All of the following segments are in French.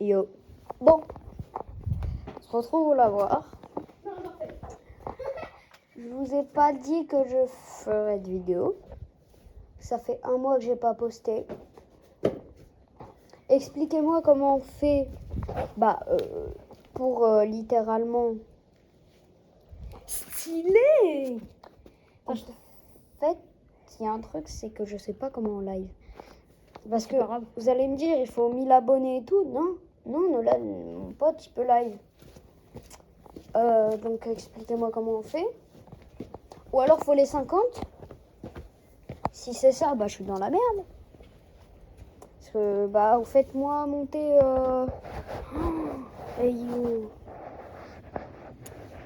Yo. Bon. On se retrouve au lavoir. Je vous ai pas dit que je ferais de vidéo. Ça fait 1 mois que j'ai pas posté. Expliquez-moi comment on fait pour littéralement stylé. En fait, il y a un truc, c'est que je sais pas comment on live. Parce que vous allez me dire, il faut 1000 abonnés et tout. Non, Nolan, mon pote, il peut live. Donc expliquez-moi comment on fait. Ou alors faut les 50. Si c'est ça, je suis dans la merde. Parce que vous faites-moi monter hey yo.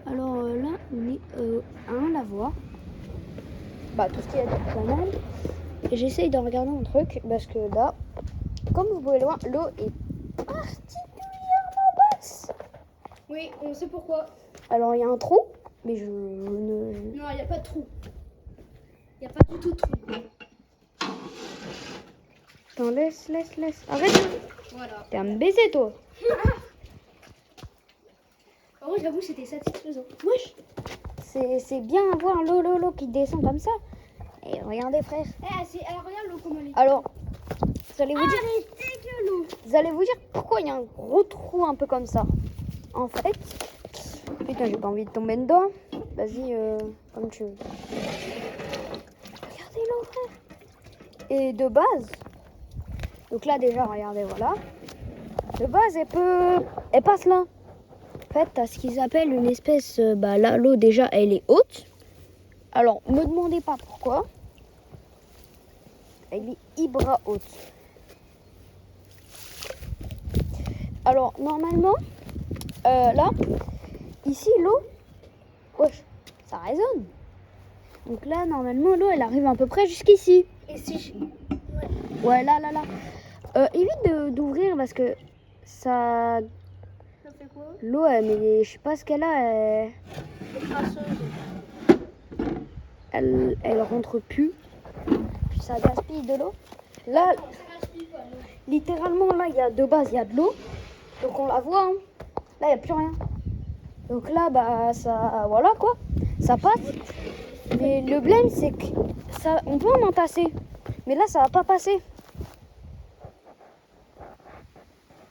Alors là on est à un lavoir. Tout ce qu'il y a de canal. Et j'essaye de regarder un truc parce que là, comme vous pouvez le voir, l'eau est particulièrement basse. Oui, on sait pourquoi. Alors il y a un trou, mais Non, il n'y a pas de trou. Il n'y a pas du tout de trou. Attends, laisse. Arrête. Voilà. T'es à me baiser, toi. Par contre, j'avoue, c'était satisfaisant. Wesh. C'est bien voir l'eau qui descend comme ça. Et regardez, frère. Regarde l'eau comment elle est. Alors, vous allez vous dire... elle est dégueu, l'eau. Vous allez vous dire pourquoi il y a un gros trou un peu comme ça. En fait... Putain, j'ai pas envie de tomber dedans. Vas-y, comme tu veux. Regardez l'eau, frère. Et de base... Donc là, déjà, regardez, voilà. De base, elle passe là. En fait, t'as ce qu'ils appellent une espèce... là, l'eau, déjà, elle est haute. Alors, me demandez pas pourquoi. Elle est hyper haute. Alors, normalement, là, ici, l'eau, wesh, ça résonne. Donc là, normalement, l'eau, elle arrive à peu près jusqu'ici. Et si Ouais, là. Évite d'ouvrir parce que ça... Ça fait quoi? L'eau, mais je sais pas ce qu'elle a. Elle rentre plus. Puis ça gaspille de l'eau. Là, littéralement, là, il y a de base, il y a de l'eau. Donc on la voit. Hein. Là, il n'y a plus rien. Donc là, ça, voilà quoi. Ça passe. Mais le blême, c'est que ça, on peut en entasser. Mais là, ça va pas passer.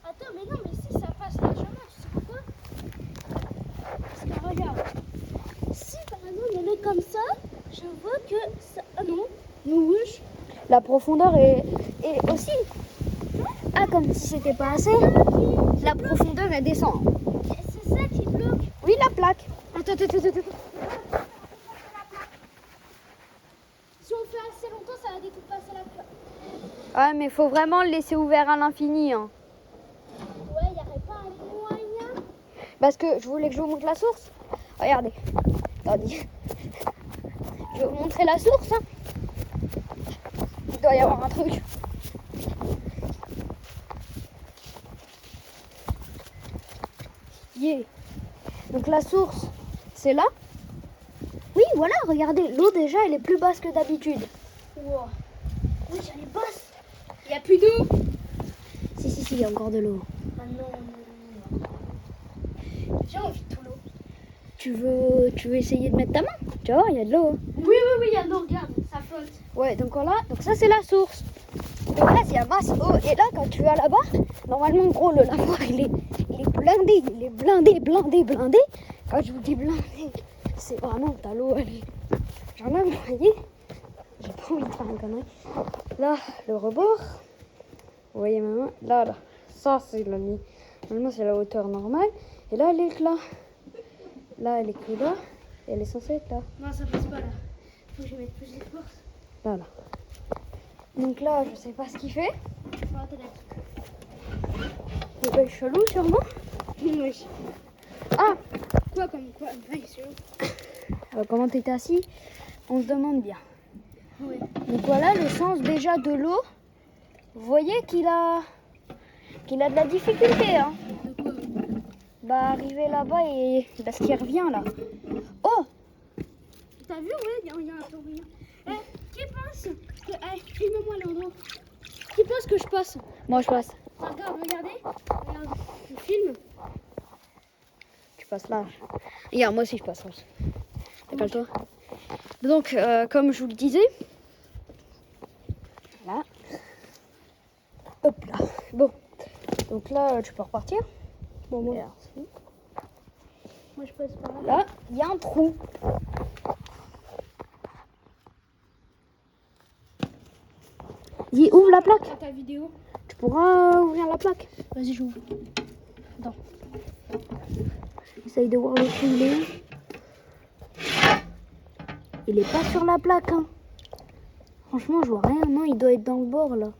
Attends, mais non, mais si ça passe largement, tu sais pourquoi? Parce que regarde, si par exemple elle est comme ça, je vois que ça. Ah non, wesh. La profondeur est aussi. Ah, comme si c'était pas assez. La profondeur, elle descend. C'est ça qui bloque. Oui, la plaque. Attends. Si on fait assez longtemps, ça va dépasser la plaque. Ouais, mais faut vraiment le laisser ouvert à l'infini. Hein. Ouais, il n'y aurait pas un moyen. Parce que je voulais que je vous montre la source. Regardez. Attendez. Je vais vous montrer la source. Hein. Il doit y avoir un truc. Yeah. Donc la source, c'est là. Oui, voilà, regardez. L'eau déjà, elle est plus basse que d'habitude. Wow. Oui, elle est basse. Il n'y a plus d'eau. Si, il y a encore de l'eau. Ah non. J'ai envie de tout l'eau. Tu veux essayer de mettre ta main? Tu vas voir, il y a de l'eau. Hein. Oui, il y a de l'eau, regarde, ça flotte. Ouais, donc voilà, donc ça c'est la source. Donc là, il y a masse eau. Et là, quand tu vas là-bas, normalement, gros, le lavoir, il est blindé. Il est blindé. Quand je vous dis blindé, c'est vraiment, t'as l'eau, elle est... Genre là, vous voyez, j'ai pas envie de faire une connerie. Là, le rebord. Vous voyez ma main? Là. Ça, c'est la mi. Normalement, c'est la hauteur normale. Et là, elle est là. Là, elle est que là. Et elle est censée être là. Non, ça passe pas là. Faut que je mette plus de force. Là. Donc là, je sais pas ce qu'il fait. Il est chelou, sûrement. Oui. Ah, Quoi comme quoi? comment t'étais assis? On se demande bien. Oui. Donc voilà le sens déjà de l'eau. Vous voyez qu'il a de la difficulté. Hein. De quoi? Arriver là-bas et parce qu'il revient là. Oh, T'as vu? Ouais, il y a un tourbillon. Qui pense que... filme-moi l'endroit. Qui pense que je passe? moi je passe. Regarde, regardez. Regarde. filme. Tu passes large. Regarde, moi aussi je passe large. Décale-toi. Donc, comme je vous le disais, là. Hop là. Bon. Donc là, tu peux repartir. Bon, moi, Merci. moi je passe par là. Là, il y a un trou. Dis, ouvre la plaque. À ta vidéo. Tu pourras ouvrir la plaque. Vas-y, j'ouvre. Essaye de voir le trou. Il est pas sur la plaque. Hein. Franchement, je vois rien. Non, il doit être dans le bord là.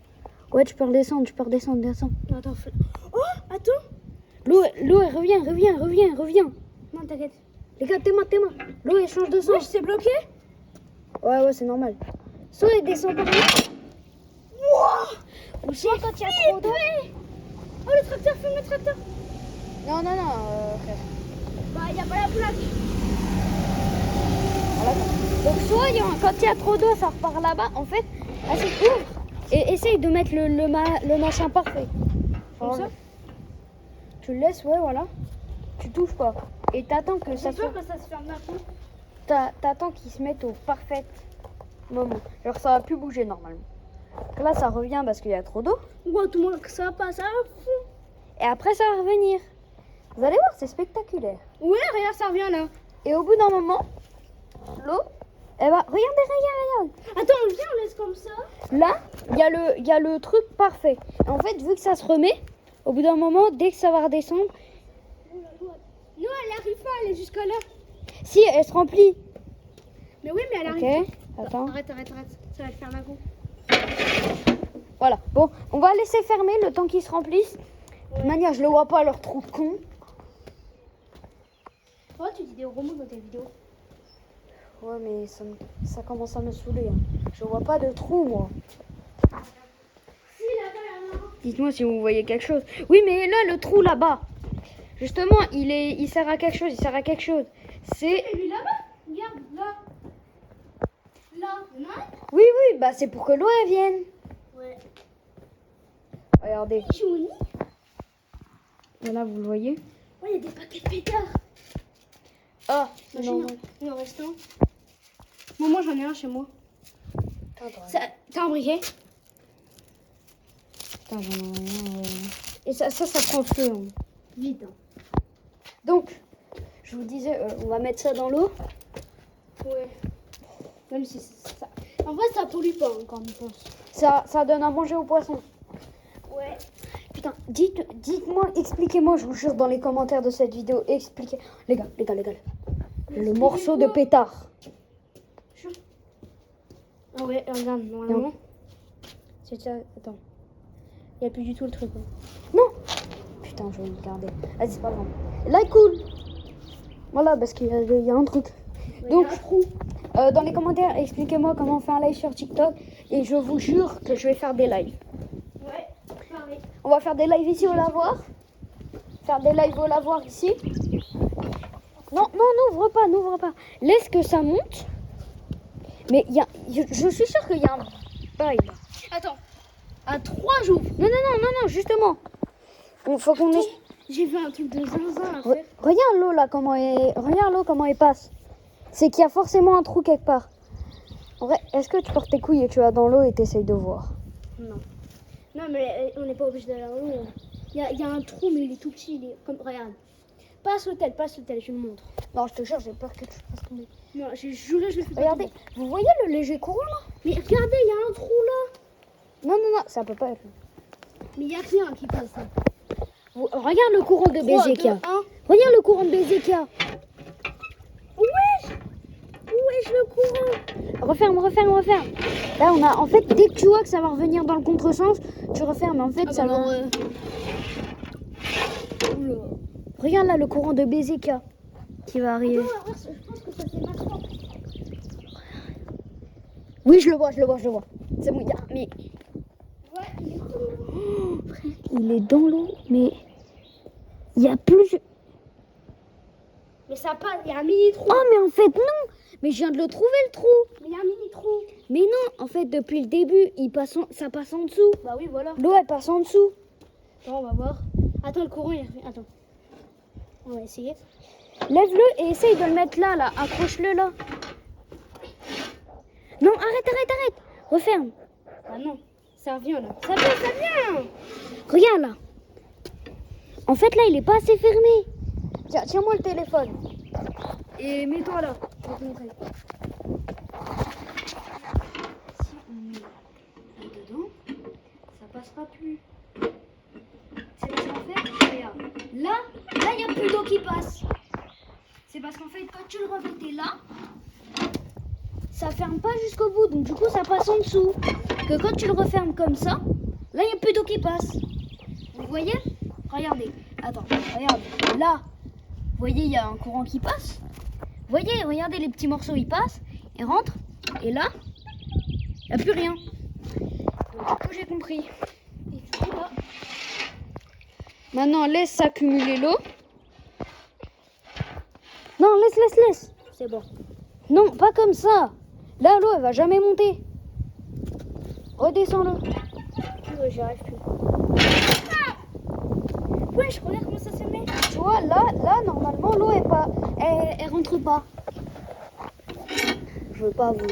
Ouais, tu peux redescendre, descends. Attends, oh, attends. L'eau, elle revient. Non, t'inquiète. Les gars, tes mains. L'eau, elle change de sens. Wesh, c'est bloqué. Ouais, c'est normal. Soit elle descend par là. Ou soit quand il y a trop d'eau. Oh, le tracteur, filme le tracteur. Non, frère. Bah, il n'y a pas la plaque. Voilà. Donc, soit quand il y a trop d'eau, ça repart là-bas. En fait, vas-y, ouvre. Et essaye de mettre le machin parfait. Comme ça. Tu le laisses, ouais, voilà. Tu touches pas. Et t'attends que ça J'ai soit. peur que ça se ferme d'un coup. T'attends qu'il se mette au parfait moment. Genre, ça va plus bouger normalement. Donc là, ça revient parce qu'il y a trop d'eau. Ouais, tout le monde, ça passe à fond. Et après, ça va revenir. Vous allez voir, c'est spectaculaire. Ouais, regarde, ça revient là. Et au bout d'un moment, l'eau, elle va. Regarde. Attends, viens, on laisse comme ça. Là, il y a le truc parfait. Et en fait, vu que ça se remet, au bout d'un moment, dès que ça va redescendre, Non, elle arrive pas, elle est jusqu'à là. si elle se remplit. Mais oui, mais elle arrive Ok, attends. Arrête. Ça va le faire d'un coup. Voilà. Bon, on va laisser fermer le temps qu'ils se remplissent. De toute manière, je le vois pas, leur trou con. Oh, tu dis des gros mots dans tes vidéos. Ouais, mais ça commence à me saouler. Hein. Je vois pas de trou, moi. Si, là-bas, il y en a un. Dites-moi si vous voyez quelque chose. Oui, mais là, le trou là-bas. Justement, il sert à quelque chose. C'est... Et lui là-bas, regarde, là. Là, il y en a un. Oui, bah c'est pour que l'eau, elle vienne. Ouais. Regardez. Johnny. Là, vous le voyez. Ouais, il y a des paquets de pétards. Ah, Non, il en reste un. Bon, moi, j'en ai un chez moi. T'as un briquet? Putain, j'en ai rien. Et ça prend feu. Hein. Vite. Hein. Donc, je vous disais, on va mettre ça dans l'eau. Ouais. Même si ça... En vrai, ça pollue pas hein, quand on y pense. Ça donne à manger aux poissons. Ouais. Putain, dites-moi, expliquez-moi, je vous jure, dans les commentaires de cette vidéo, expliquez. Les gars. Le morceau de pétard. Ah ouais, regarde, normalement. C'est ça, attends. Il n'y a plus du tout le truc. Hein. Non. Putain, je vais le garder. Vas-y, c'est pas grave. Là, il coule. Voilà, parce qu'il y a un truc. Ouais, Donc, il y a un trou. dans les commentaires, expliquez-moi comment on fait un live sur TikTok. Et je vous jure que je vais faire des lives. Ouais, pareil. On va faire des lives ici au lavoir. Faire des lives au lavoir ici. Non, n'ouvre pas. Laisse que ça monte. Mais je suis sûre qu'il y a un bail là. Attends. À 3 jours. Non, justement. Faut qu'on ait... J'ai vu un truc de zinzin à faire. Regarde l'eau là, comment elle passe. C'est qu'il y a forcément un trou quelque part. En vrai, est-ce que tu portes tes couilles et tu vas dans l'eau et t'essayes de voir? Non. Non, mais on n'est pas obligé d'aller dans l'eau. Il y a un trou, mais il est tout petit. Il est comme... Regarde. Passe l'hôtel, je me montre. Non, je te jure, j'ai peur que tu fasses tomber. Non, j'ai juré, je le fais pas. Regardez, tomber. vous voyez le léger courant là? Mais regardez, il y a un trou là. Non, ça peut pas être. Mais il n'y a rien qui passe là. Regarde le courant de 3, 2, BZK. 1. Regarde le courant de BZK. Wesh, le courant. Referme. Là, on a, en fait, dès que tu vois que ça va revenir dans le contresens, tu refermes. En fait, ça va. Regarde là le courant de BZK qui va arriver. Non, je pense que ça c'est maintenant. Oui, je le vois. C'est bon, mais Ouais, il est tout. il est dans l'eau, mais il y a plus. Mais ça passe, il y a un mini trou. Oh, mais en fait non. Mais je viens de le trouver le trou. Mais il y a un mini trou. Mais non, en fait depuis le début, ça passe en dessous. Bah oui, voilà. L'eau elle passe en dessous. Attends, on va voir. Attends, le courant, il revient. Attends. On va essayer. Lève-le et essaye de le mettre là, là. Accroche-le là. Non, arrête. Referme. Ah non, ça revient là. Ça vient. Regarde là. En fait, là, il est pas assez fermé. Tiens-moi le téléphone. Et mets-toi là. Je vais te montrer. Si on met dedans, ça passera plus. C'est parce qu'en fait, regarde. Là, il n'y a plus d'eau qui passe. C'est parce qu'en fait, quand tu le remettais là, ça ferme pas jusqu'au bout. Donc du coup, ça passe en dessous. Que quand tu le refermes comme ça, là, il n'y a plus d'eau qui passe. Vous voyez? Regardez. Attends, regarde. Là, vous voyez, il y a un courant qui passe. Vous voyez, regardez, les petits morceaux, ils passent, ils rentrent. Et là, il n'y a plus rien. Donc, du coup, j'ai compris. Et du coup, là. Maintenant, laisse s'accumuler l'eau. Non, laisse. C'est bon. Non, pas comme ça. Là, l'eau, elle va jamais monter. Redescends-le. J'y arrive plus. Ouais, je regarde comment ça se met. Tu vois, là, normalement, l'eau est pas, elle rentre pas. Je veux pas vous.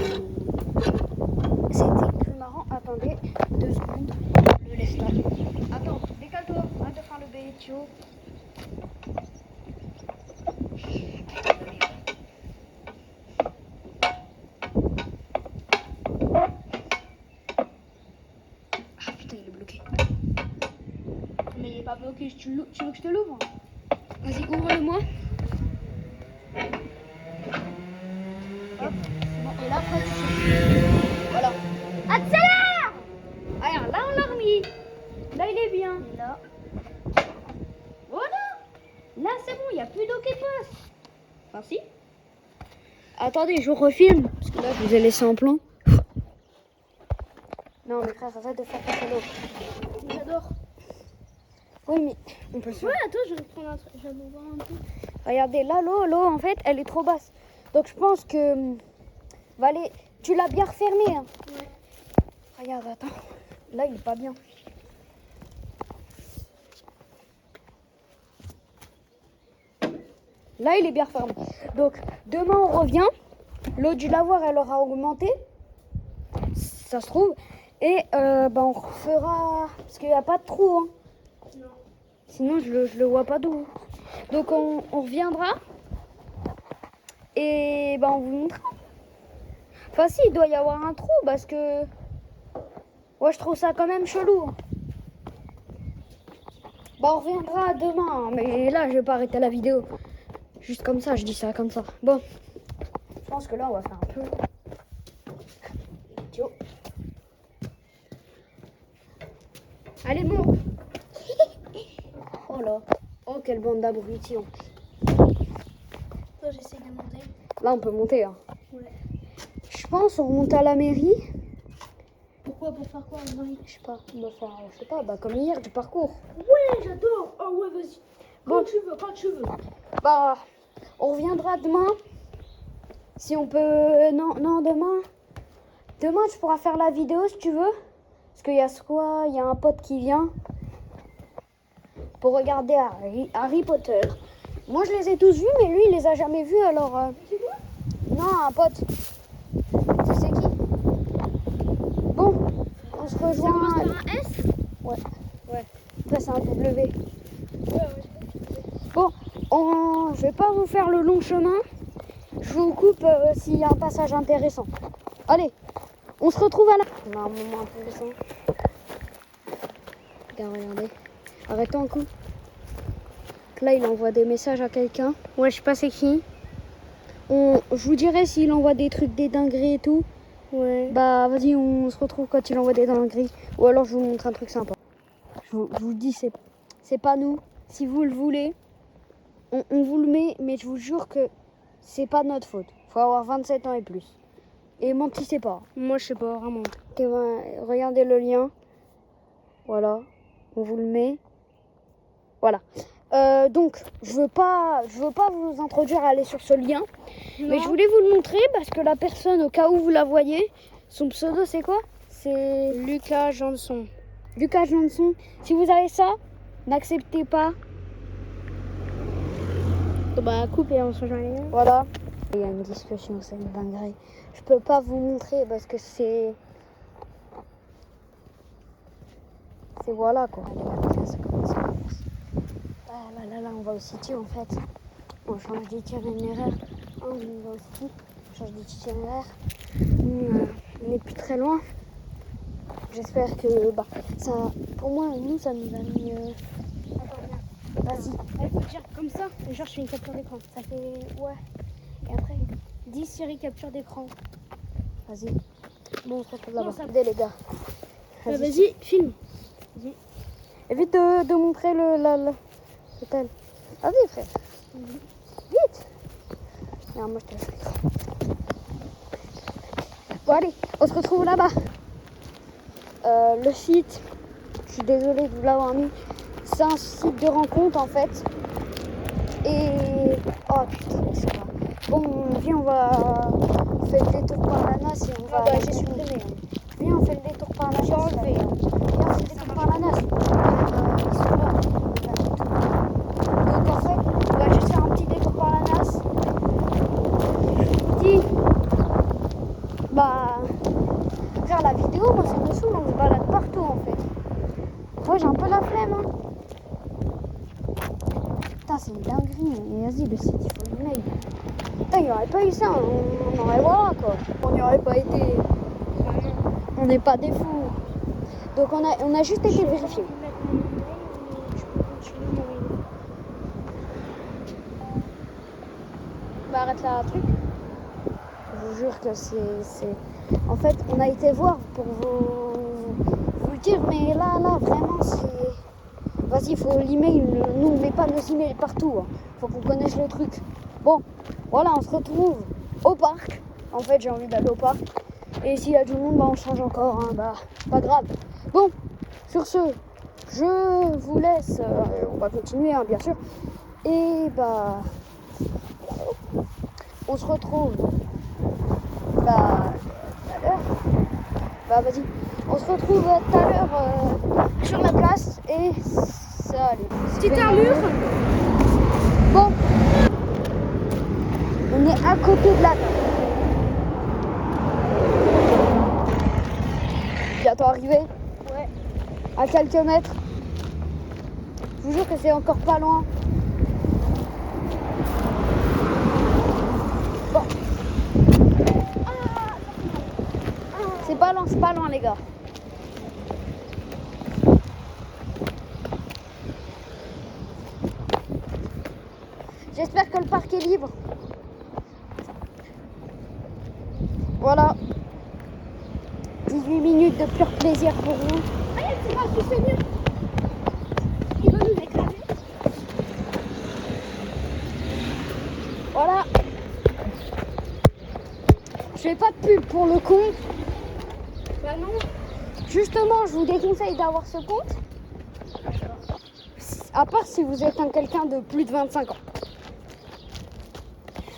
C'était plus marrant. Attendez, 2 secondes. Le laisse là. Attends, décale-toi. Arrête de faire le bétio. Ah putain, il est bloqué. Mais il est pas bloqué. Tu veux que je te l'ouvre? Vas-y, ouvre-le-moi. Hop, c'est bon. Et là, après, tu sais. Voilà. Accélère! Alors, là, on l'a remis. Là, il est bien. Et là. Voilà. Là, c'est bon, il n'y a plus d'eau qui passe. Enfin, si. Attendez, je refilme. Parce que là, je vous ai laissé en plan. Non, mais frère, arrête de faire passer l'eau. J'adore. Oui, mais on peut le faire. Ouais, attends, je vais prendre un truc. Je vais voir un peu. Regardez, là, l'eau, en fait, elle est trop basse. Donc, je pense que... Valé, tu l'as bien refermé. Hein. Ouais. Regarde, attends. Là, il est pas bien. Là, il est bien fermé. Donc, demain, on revient. L'eau du lavoir, elle aura augmenté. Ça se trouve. Et on refera... Parce qu'il n'y a pas de trou. Hein. Non. Sinon, je le vois pas d'où. Donc, on reviendra. Et on vous montrera. Enfin, si, il doit y avoir un trou parce que... Ouais, je trouve ça quand même chelou. On reviendra demain. Hein, mais là, je vais pas arrêter la vidéo. Juste comme ça, je dis ça comme ça. Bon, je pense que là, on va faire un peu... Tio. Allez, monte. Oh là. Oh, quelle bande d'abrutis. Attends, j'essaie de monter. Là, on peut monter. Hein. Ouais. Je pense on remonte à la mairie. Pourquoi? Pour faire quoi, Marie? Je sais pas, on va faire, je sais pas, comme hier, du parcours. Ouais, j'adore. Oh ouais, vas-y. Bon. Quand tu veux. On reviendra demain. Si on peut... Non, demain. Demain, tu pourras faire la vidéo si tu veux. Parce qu'il y a quoi? Il y a un pote qui vient pour regarder Harry Potter. Moi, je les ai tous vus, mais lui, il les a jamais vus, alors... C'est quoi? Non, un pote. Tu sais qui? Bon, on se rejoint... Ça commence par un S? Ouais. Après, c'est un W. Ouais. Bon, je vais pas vous faire le long chemin. Je vous coupe s'il y a un passage intéressant. Allez, on se retrouve à la... On a un moment intéressant. Regardez. Arrête-toi un coup. Là, il envoie des messages à quelqu'un. Ouais, je sais pas c'est qui. Je vous dirai s'il envoie des trucs, des dingueries et tout. Ouais. Vas-y, on se retrouve quand il envoie des dingueries. Ou alors, je vous montre un truc sympa. Je vous dis, c'est pas nous. Si vous le voulez, on vous le met, mais je vous jure que c'est pas de notre faute. Faut avoir 27 ans et plus. Et mentissez pas. Moi, je sais pas, vraiment. Ok, regardez le lien. Voilà, on vous le met. Voilà. Donc, je veux pas vous introduire à aller sur ce lien. Non. Mais je voulais vous le montrer parce que la personne, au cas où vous la voyez, son pseudo, c'est quoi? C'est Lucas Janson. Lucas Janson. Si vous avez ça, N'acceptez pas. Bah coupe et on se rejoint les gars. Voilà. Il y a une discussion, c'est une dinguerie. Je peux pas vous montrer parce que c'est voilà quoi. Allez, là, ça commence la course. Là, on va au City en fait. On change d'itinéraire. On va au City. On change d'itinéraire. On n'est plus très loin. J'espère que ça, pour moi, nous, ça nous a mis. Vas-y. Il faut dire comme ça. Genre je fais une capture d'écran. Ça fait ouais. Et après, 10 séries capture d'écran. vas-y. Bon, on se retrouve là-bas. Non, ça- Dès les gars. Vas-y, filme. Évite de montrer l'hôtel. Vas-y, frère. Vite. Non, moi, je te laisse. Bon, allez, on se retrouve là-bas. Le site, je suis désolée de vous l'avoir mis. C'est un site de rencontre, en fait. Et... Oh, putain, c'est pas... Bon, viens, on va... On fait le détour par la NAS et on va... j'ai supprimé. Viens, on fait le détour par la NAS. J'ai enlevé. Viens, on fait le détour par la NAS. Ils sont là. Donc, en fait, on va juste faire un petit détour par la NAS. Je vous dis... Faire la vidéo, moi, ça me saoule. On se balade partout, en fait. Moi, j'ai un peu la flemme, hein. Putain, c'est une dinguerie. Mais vas-y, le site, il faut le mail. Putain, il n'y aurait pas eu ça. On aurait voilà, quoi. On n'y aurait pas été... On n'est pas des fous. Donc on a juste été vérifié. Bah arrête la truc. Je vous jure que c'est... En fait, on a été voir pour vous le dire, mais là, vraiment, c'est... Vas-y, il faut l'email. Nous, on met pas nos emails partout. Hein. Faut qu'on connaisse le truc. Bon, voilà, on se retrouve au parc. En fait, j'ai envie d'aller au parc. Et s'il y a du monde, on change encore. Hein. Pas grave. Bon, sur ce, je vous laisse. On va continuer, hein, bien sûr. Et on se retrouve tout à l'heure. Vas-y. On se retrouve tout à l'heure sur la place. Et ça, allez. Petite armure. Bon. On est à côté de la... Bientôt arrivé. Ouais. À quelques mètres. Je vous jure que c'est encore pas loin. Bon. C'est pas loin les gars. J'espère que le parc est libre. Voilà. 18 minutes de pur plaisir pour vous. Allez, c'est pas du Seigneur. Il veut nous écraser. Voilà. Je fais pas de pub pour le compte. Bah non. Justement, je vous déconseille d'avoir ce compte. À part si vous êtes quelqu'un de plus de 25 ans.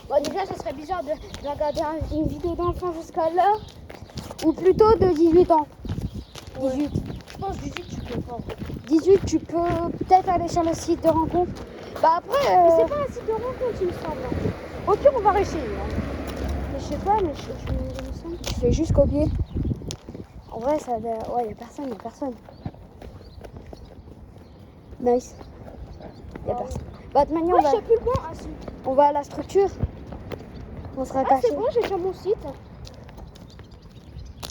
Bon, déjà, ça serait bizarre de regarder Une vidéo d'enfant jusqu'à là. Ou plutôt de 18 ans. 18. Je pense 18, tu peux pas. 18, tu peux peut-être aller sur le site de rencontre. Bah après... Mais c'est pas un site de rencontre, il me semble. Au pire, on va réessayer. Hein. Mais je sais pas, mais il me semble. Tu fais juste copier. En vrai, ça... Ouais, il n'y a personne, Nice. Il n'y a personne. Bah, de toute manière, Ouais, je sais plus le bon. Ah, si. on va à la structure. On sera Ah, caché. c'est bon, j'ai déjà mon site.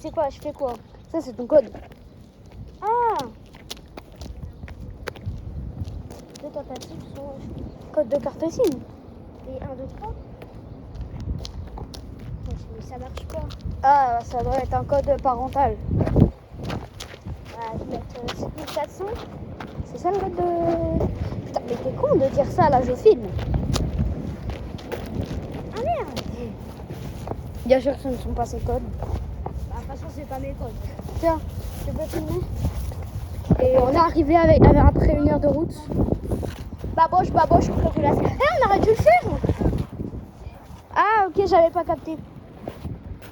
C'est quoi? Je fais quoi? Ça, c'est ton code. Ah. Deux tentatives sont... Code de carte SIM. Et 1, 2, 3. Mais ça marche pas. Ah, ça doit être un code parental. Ah, je vais mettre 7400. C'est ça le code de... Putain, mais t'es con de dire ça, là, je filme. Ah merde. Bien sûr que ce ne sont pas ces codes. Bah, de toute façon, c'est pas mes codes. Tiens, tu peux filmer. Et on est arrivé après 1 heure de route. Baboche, crocolasse. Eh, on aurait dû le faire. Ah, ok, j'avais pas capté.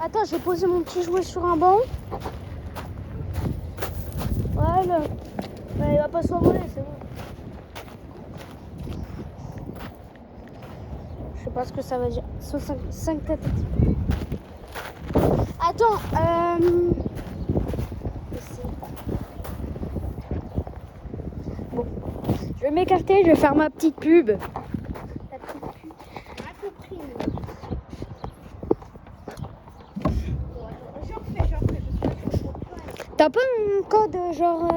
Attends, je vais poser mon petit jouet sur un banc. Voilà. Bah, il va pas s'envoler, c'est bon. pas ce que ça veut dire. 5 tentatives. Attends, Bon, je vais m'écarter, je vais faire ma petite pub. la petite pub. À peu près. J'en refais, parce que là, je comprends pas. T'as pas un code genre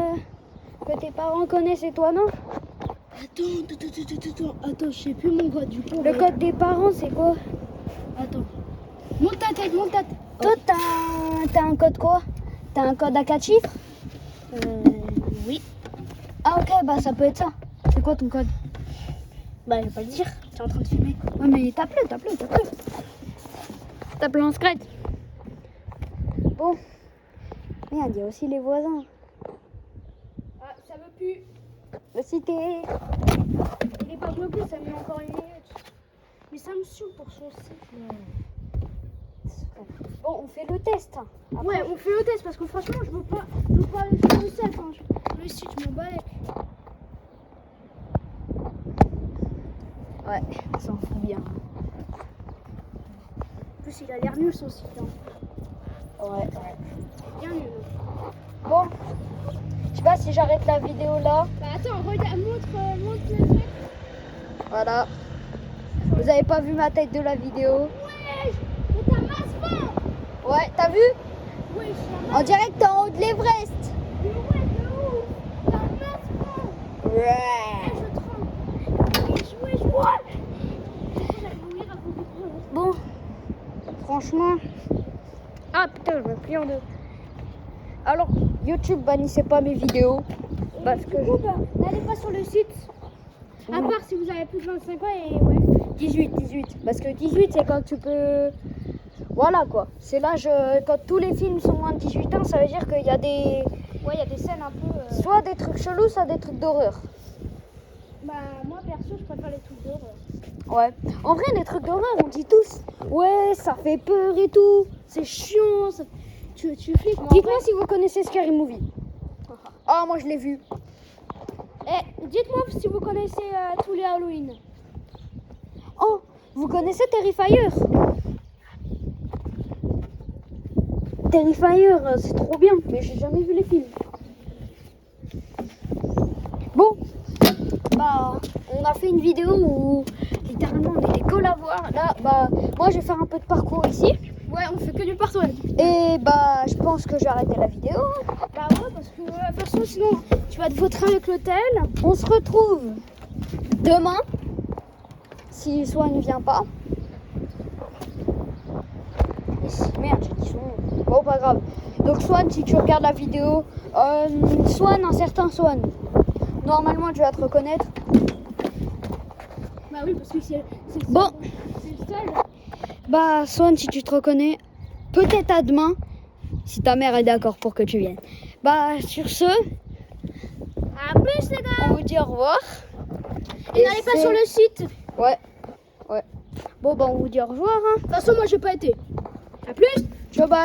que tes parents connaissent et toi non? Attends, je sais plus mon code du coup. Le code des parents c'est quoi? Attends. Monte ta tête. Toi t'as un code quoi? T'as un code à 4 chiffres? Oui. Ah ok, bah ça peut être ça. C'est quoi ton code? Bah, je vais pas le dire. T'es en train de filmer. Ouais mais tape-le. Tape-le en secret. Bon. Merde, il y a aussi les voisins. Ah, ça veut plus. Le cité. Il est pas bloqué, ça met encore une minute. Mais ça me saoule pour son site. Bon, on fait le test. Après, Ouais, on fait le test parce que franchement, je veux pas aller sur le site. Hein. Le site, je m'en bats. Ouais, ça en fout bien. En plus, il a l'air nul son site. Hein. Ouais. Bien nul. Bon, je sais pas si j'arrête la vidéo là. Bah attends, regarde, montre le truc. Voilà. Vous avez pas vu ma tête de la vidéo. Ouais, mais t'as masse faim. Ouais, t'as vu? Ouais, je suis On dirait que t'es en haut de l'Everest. Mais ouais, de ouf. T'as masse faim. Ouais. Je tremble. Je vois. J'allais mourir à cause du problème. Bon, franchement. Ah putain, je me plie en deux. Alors, YouTube bannissez pas mes vidéos. Parce que Du coup, bah, n'allez pas sur le site. À part si vous avez plus de 25 ans et ouais. 18. Parce que 18, c'est quand tu peux. Voilà quoi. C'est l'âge. Quand tous les films sont moins de 18 ans, ça veut dire qu'il y a des. Ouais, il y a des scènes un peu. Soit des trucs chelous, soit des trucs d'horreur. Bah, moi perso, je préfère les trucs d'horreur. Ouais. En vrai, les trucs d'horreur, on dit tous. Ouais, ça fait peur et tout. C'est chiant. Ça... Tu flippes. Dites-moi si vous connaissez Scary Movie. Ah, moi je l'ai vu. Dites-moi si vous connaissez tous les Halloween. Oh, vous connaissez Terrifier? Terrifier, c'est trop bien, mais j'ai jamais vu les films. Bon, bah, on a fait une vidéo où littéralement on était que à voir. Là, bah, moi je vais faire un peu de parcours ici. Ouais, on fait que du partout. Et bah, je pense que j'ai arrêté la vidéo. Bah ouais, parce que de toute façon, sinon, tu vas te vautrer avec l'hôtel. On se retrouve demain, si Swan ne vient pas. Et si, merde, j'ai dit son nom. Bon, pas grave. Donc Swan, si tu regardes la vidéo, Swan, un certain Swan, normalement tu vas te reconnaître. Bah oui, parce que c'est le seul. Bon. C'est le seul. Bah Swan, si tu te reconnais, peut-être à demain, si ta mère est d'accord pour que tu viennes. Bah sur ce, À plus, les gars. on vous dit au revoir. Et n'allez pas sur le site. De Ouais. Bon bah on vous dit au revoir. Hein. toute façon, moi, j'ai pas été. À plus. Ciao, bye.